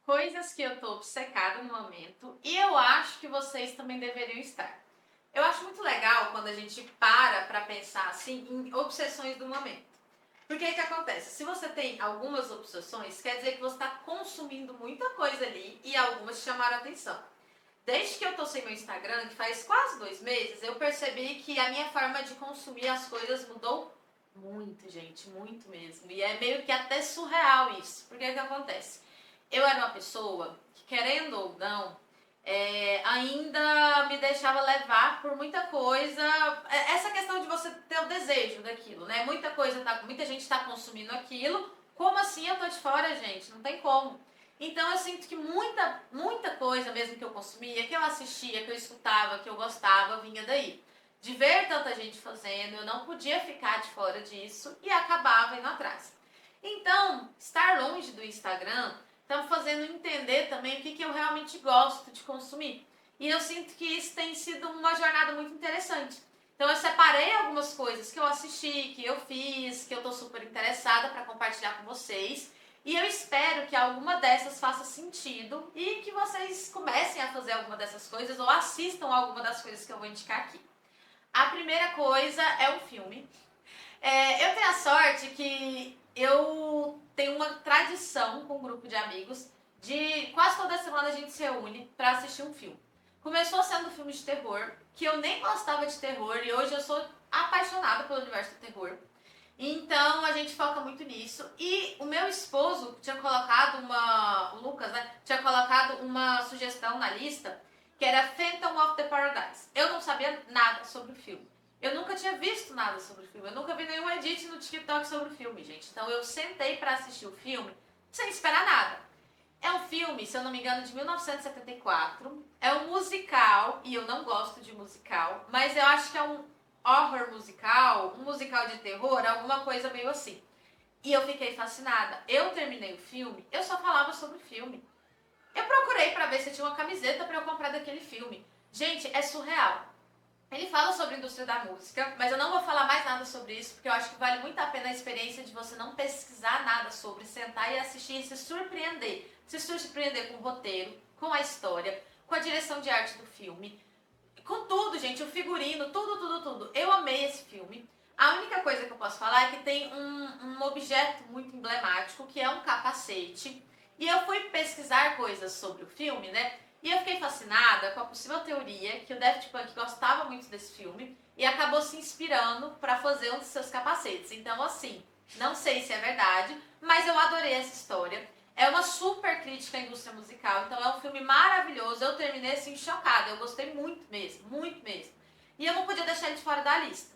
Coisas que eu tô obcecada no momento e eu acho que vocês também deveriam estar. Eu acho muito legal quando a gente para pensar assim em obsessões do momento. Porque o que acontece? Se você tem algumas obsessões, quer dizer que você está consumindo muita coisa ali e algumas te chamaram a atenção. Desde que eu tô sem meu Instagram, que faz quase 2 meses, eu percebi que a minha forma de consumir as coisas mudou muito, gente, muito mesmo. E é meio que até surreal isso. Porque o que acontece? Eu era uma pessoa que, querendo ou não, ainda me deixava levar por muita coisa. Essa questão de você ter o desejo daquilo, né? Muita gente está consumindo aquilo. Como assim eu tô de fora, gente? Não tem como. Então eu sinto que muita coisa mesmo que eu consumia, que eu assistia, que eu escutava, que eu gostava, vinha daí. De ver tanta gente fazendo, eu não podia ficar de fora disso e acabava indo atrás. Então, estar longe do Instagram está me fazendo entender também o que eu realmente gosto de consumir. E eu sinto que isso tem sido uma jornada muito interessante. Então eu separei algumas coisas que eu assisti, que eu fiz, que eu tô super interessada para compartilhar com vocês. E eu espero que alguma dessas faça sentido e que vocês comecem a fazer alguma dessas coisas ou assistam alguma das coisas que eu vou indicar aqui. A primeira coisa é um filme. Eu tenho a sorte que eu tenho uma tradição com um grupo de amigos de quase toda semana a gente se reúne para assistir um filme. Começou sendo um filme de terror, que eu nem gostava de terror e hoje eu sou apaixonada pelo universo do terror. Então a gente foca muito nisso. E o meu esposo tinha colocado o Lucas, né? Tinha colocado uma sugestão na lista que era Phantom of the Paradise. Eu não sabia nada sobre o filme. Eu nunca tinha visto nada sobre o filme. Eu nunca vi nenhum edit no TikTok sobre o filme, gente. Então eu sentei pra assistir o filme sem esperar nada. É um filme, se eu não me engano, de 1974. É um musical, e eu não gosto de musical, mas eu acho que é um horror musical, um musical de terror, alguma coisa meio assim. E eu fiquei fascinada. Eu terminei o filme, eu só falava sobre o filme. Eu procurei pra ver se tinha uma camiseta pra eu comprar daquele filme. Gente, é surreal. Ele fala sobre a indústria da música, mas eu não vou falar mais nada sobre isso, porque eu acho que vale muito a pena a experiência de você não pesquisar nada sobre, sentar e assistir e se surpreender. Se surpreender com o roteiro, com a história, com a direção de arte do filme, com tudo, gente, o figurino, tudo. Eu amei esse filme. A única coisa que eu posso falar é que tem um objeto muito emblemático, que é um capacete. E eu fui pesquisar coisas sobre o filme, né? E eu fiquei fascinada com a possível teoria que o Daft Punk gostava muito desse filme e acabou se inspirando para fazer um dos seus capacetes. Então, assim, não sei se é verdade, mas eu adorei essa história. É uma super crítica à indústria musical, então é um filme maravilhoso. Eu terminei assim chocada, eu gostei muito mesmo, muito mesmo. E eu não podia deixar ele de fora da lista.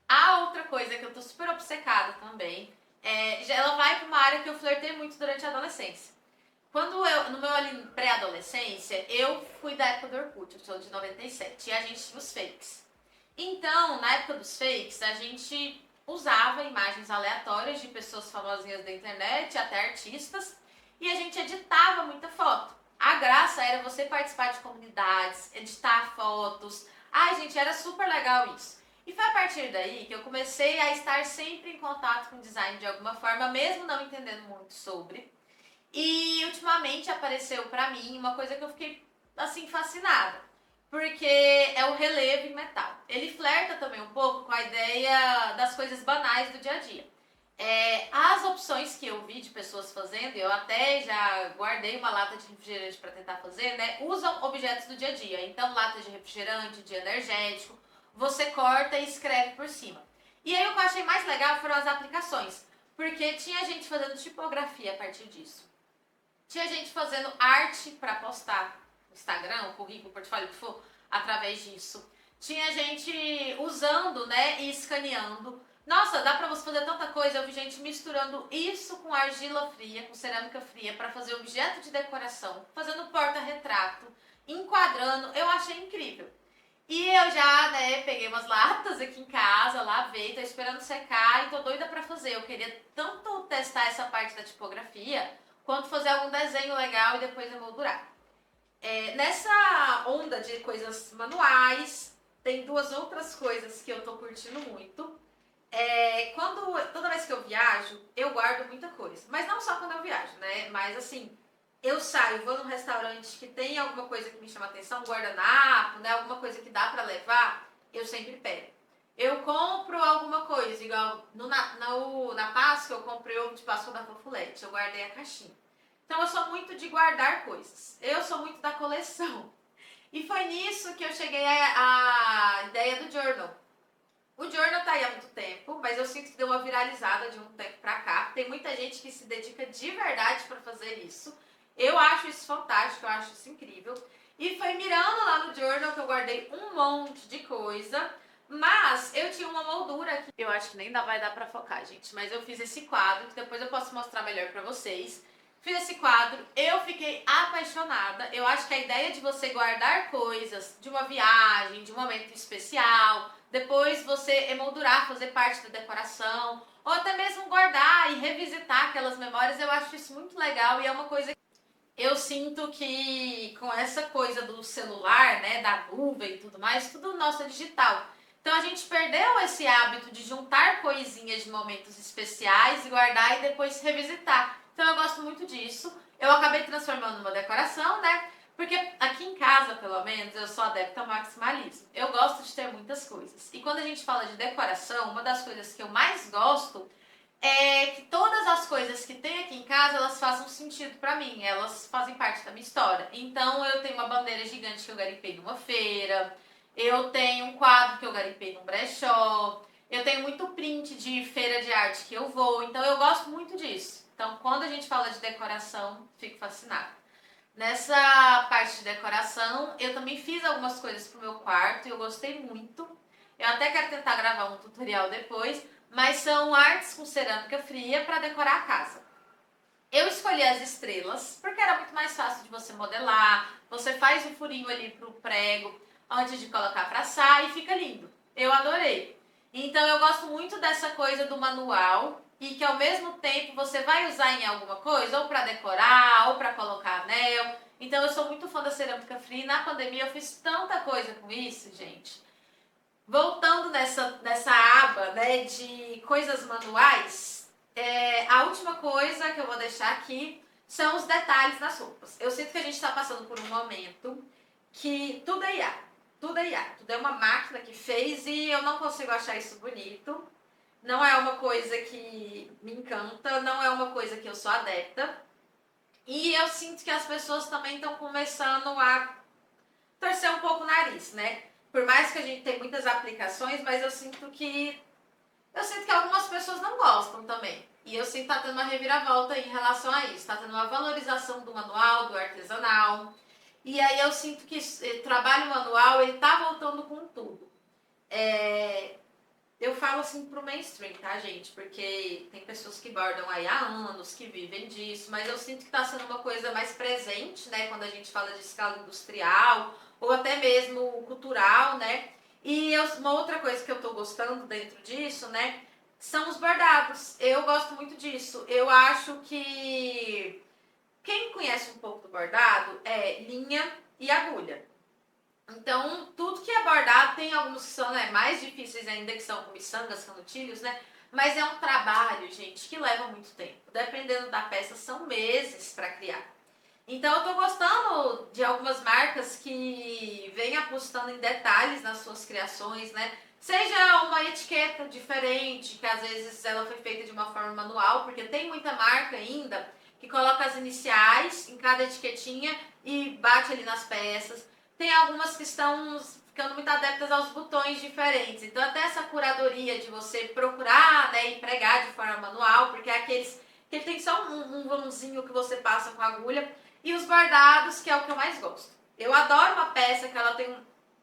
A outra coisa que eu tô super obcecada também, ela vai pra uma área que eu flertei muito durante a adolescência. No meu pré-adolescência, eu fui da época do Orkut, eu sou de 97, e a gente tinha os fakes. Então, na época dos fakes, a gente usava imagens aleatórias de pessoas famosinhas da internet, até artistas, e a gente editava muita foto. A graça era você participar de comunidades, editar fotos. Ai, gente, era super legal isso. E foi a partir daí que eu comecei a estar sempre em contato com design de alguma forma, mesmo não entendendo muito sobre. E ultimamente apareceu pra mim uma coisa que eu fiquei assim fascinada, porque é o relevo em metal. Ele flerta também um pouco com a ideia das coisas banais do dia a dia. As opções que eu vi de pessoas fazendo, eu até já guardei uma lata de refrigerante para tentar fazer, né? Usam objetos do dia a dia. Então, lata de refrigerante, de energético, você corta e escreve por cima. E aí o que eu achei mais legal foram as aplicações, porque tinha gente fazendo tipografia a partir disso. Tinha gente fazendo arte para postar no Instagram, o currículo, o portfólio, o que for, através disso. Tinha gente usando, né, e escaneando. Nossa, dá pra você fazer tanta coisa. Eu vi gente misturando isso com argila fria, com cerâmica fria, para fazer objeto de decoração, fazendo porta-retrato, enquadrando. Eu achei incrível. E eu já, né, peguei umas latas aqui em casa, lavei, tô esperando secar e tô doida pra fazer. Eu queria tanto testar essa parte da tipografia, quanto fazer algum desenho legal e depois emoldurar. Nessa onda de coisas manuais, tem duas outras coisas que eu tô curtindo muito. Toda vez que eu viajo, eu guardo muita coisa. Mas não só quando eu viajo, né? Mas assim, eu saio, vou num restaurante que tem alguma coisa que me chama atenção, guardanapo, né, alguma coisa que dá pra levar, eu sempre pego. Eu compro alguma coisa, igual na Páscoa eu comprei ovo de Páscoa da Fofulete, eu guardei a caixinha. Então eu sou muito de guardar coisas, eu sou muito da coleção. E foi nisso que eu cheguei à ideia do journal. O journal tá aí há muito tempo, mas eu sinto que deu uma viralizada de um tempo pra cá. Tem muita gente que se dedica de verdade pra fazer isso. Eu acho isso fantástico, eu acho isso incrível. E foi mirando lá no journal que eu guardei um monte de coisa. Mas eu tinha uma moldura aqui. Eu acho que nem vai dar pra focar, gente. Mas eu fiz esse quadro, que depois eu posso mostrar melhor pra vocês. Fiz esse quadro, eu fiquei apaixonada. Eu acho que a ideia de você guardar coisas de uma viagem, de um momento especial, depois você emoldurar, fazer parte da decoração, ou até mesmo guardar e revisitar aquelas memórias, eu acho isso muito legal e é uma coisa que eu sinto que com essa coisa do celular, né, da nuvem e tudo mais, tudo nosso é digital. Então a gente perdeu esse hábito de juntar coisinhas de momentos especiais e guardar e depois revisitar. Então eu gosto muito disso. Eu acabei transformando numa decoração, né? Porque aqui em casa, pelo menos, eu sou adepta ao maximalismo. Eu gosto de ter muitas coisas. E quando a gente fala de decoração, uma das coisas que eu mais gosto é que todas as coisas que tem aqui em casa, elas façam sentido pra mim, elas fazem parte da minha história. Então eu tenho uma bandeira gigante que eu garimpei numa feira, eu tenho um quadro que eu garimpei num brechó, eu tenho muito print de feira de arte que eu vou, então eu gosto muito disso. Então quando a gente fala de decoração, fico fascinada. Nessa parte de decoração, eu também fiz algumas coisas pro meu quarto e eu gostei muito. Eu até quero tentar gravar um tutorial depois, mas são artes com cerâmica fria para decorar a casa. Eu escolhi as estrelas porque era muito mais fácil de você modelar. Você faz o furinho ali pro prego antes de colocar para assar e fica lindo. Eu adorei. Então eu gosto muito dessa coisa do manual e que ao mesmo tempo você vai usar em alguma coisa, ou para decorar, ou para colocar anel. Então eu sou muito fã da cerâmica fria e na pandemia eu fiz tanta coisa com isso, gente. Voltando nessa aba, né, de coisas manuais, a última coisa que eu vou deixar aqui são os detalhes nas roupas. Eu sinto que a gente está passando por um momento que tudo é IA. Tudo é IA. Tudo é uma máquina que fez e eu não consigo achar isso bonito. Não é uma coisa que me encanta, não é uma coisa que eu sou adepta. E eu sinto que as pessoas também estão começando a torcer um pouco o nariz, né? Por mais que a gente tenha muitas aplicações, mas eu sinto que algumas pessoas não gostam também. E eu sinto que tá tendo uma reviravolta em relação a isso. Tá tendo uma valorização do manual, do artesanal. E aí eu sinto que trabalho manual, ele tá voltando com tudo. Eu falo assim pro mainstream, tá, gente? Porque tem pessoas que bordam aí há anos, que vivem disso, mas eu sinto que tá sendo uma coisa mais presente, né? Quando a gente fala de escala industrial, ou até mesmo cultural, né? E uma outra coisa que eu tô gostando dentro disso, né? São os bordados. Eu gosto muito disso. Eu acho que quem conhece um pouco do bordado é linha e agulha. Então, tudo que é bordado, tem alguns que são, né, mais difíceis ainda, que são com miçangas, canutilhos, né? Mas é um trabalho, gente, que leva muito tempo. Dependendo da peça, são meses para criar. Então, eu tô gostando de algumas marcas que vêm apostando em detalhes nas suas criações, né? Seja uma etiqueta diferente, que às vezes ela foi feita de uma forma manual, porque tem muita marca ainda que coloca as iniciais em cada etiquetinha e bate ali nas peças. Tem algumas que estão ficando muito adeptas aos botões diferentes. Então, até essa curadoria de você procurar, né, e pregar de forma manual, porque é aqueles que tem só um vãozinho que você passa com a agulha, e os bordados, que é o que eu mais gosto. Eu adoro uma peça que ela tem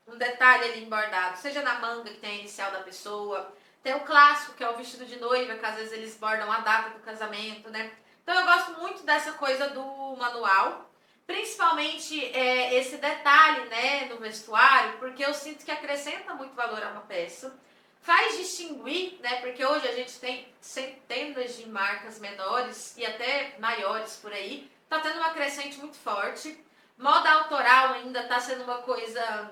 um detalhe ali em bordado, seja na manga, que tem a inicial da pessoa, tem o clássico, que é o vestido de noiva, que às vezes eles bordam a data do casamento, né? Então eu gosto muito dessa coisa do manual, principalmente esse detalhe, né, no vestuário, porque eu sinto que acrescenta muito valor a uma peça. Faz distinguir, né, porque hoje a gente tem centenas de marcas menores e até maiores por aí. Tá tendo uma crescente muito forte. Moda autoral ainda tá sendo uma coisa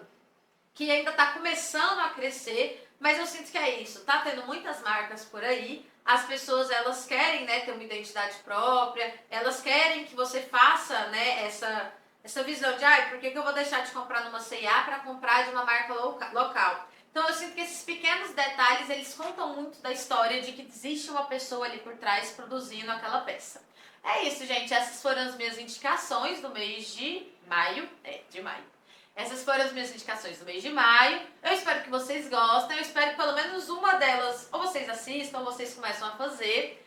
que ainda tá começando a crescer, mas eu sinto que é isso. Tá tendo muitas marcas por aí, As pessoas, elas querem, né, ter uma identidade própria, elas querem que você faça, né, essa visão de, por que eu vou deixar de comprar numa C&A para comprar de uma marca local? Então eu sinto que esses pequenos detalhes, eles contam muito da história de que existe uma pessoa ali por trás produzindo aquela peça. É isso, gente. Essas foram as minhas indicações do mês de maio. De maio. Essas foram as minhas indicações do mês de maio. Eu espero que vocês gostem. Eu espero que pelo menos uma delas ou vocês assistam ou vocês começam a fazer.